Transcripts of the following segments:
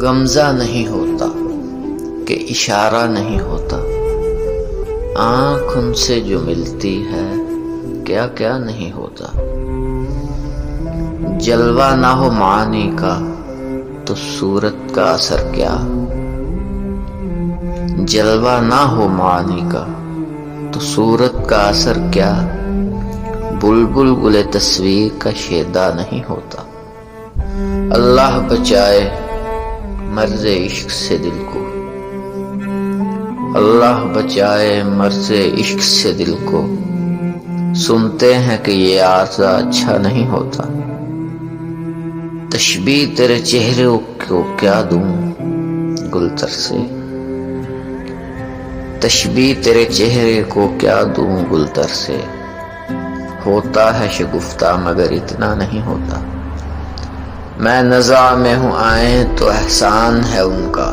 غمزہ نہیں ہوتا کہ اشارہ نہیں ہوتا، آنکھ ان سے جو ملتی ہے کیا کیا نہیں ہوتا۔ جلوہ نہ ہو معانی کا تو صورت کا اثر کیا، جلوہ نہ ہو معانی کا تو صورت کا اثر کیا۔ بلبل گل تصویر کا شیدا نہیں ہوتا۔ اللہ بچائے مرض عشق سے دل کو، اللہ بچائے مرض عشق سے دل کو، سنتے ہیں کہ یہ عارضہ اچھا نہیں ہوتا۔ تشبیہ تیرے چہرے کو کیا دوں گلتر سے، تشبیہ تیرے چہرے کو کیا دوں گلتر سے۔ ہوتا ہے شگفتہ مگر اتنا نہیں ہوتا۔ میں نزاع میں ہوں آئیں تو احسان ہے ان کا،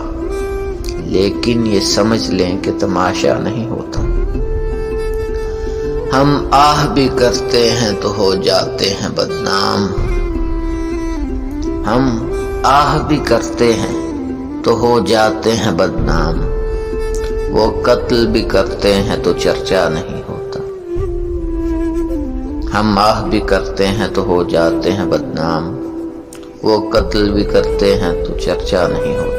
لیکن یہ سمجھ لیں کہ تماشا نہیں ہوتا۔ ہم آہ بھی کرتے ہیں تو ہو جاتے ہیں بدنام، ہم آہ بھی کرتے ہیں تو ہو جاتے ہیں بدنام۔ وہ قتل بھی کرتے ہیں تو چرچا نہیں ہوتا۔ ہم آہ بھی کرتے ہیں تو ہو جاتے ہیں بدنام، وہ قتل بھی کرتے ہیں تو چرچا نہیں ہوتا۔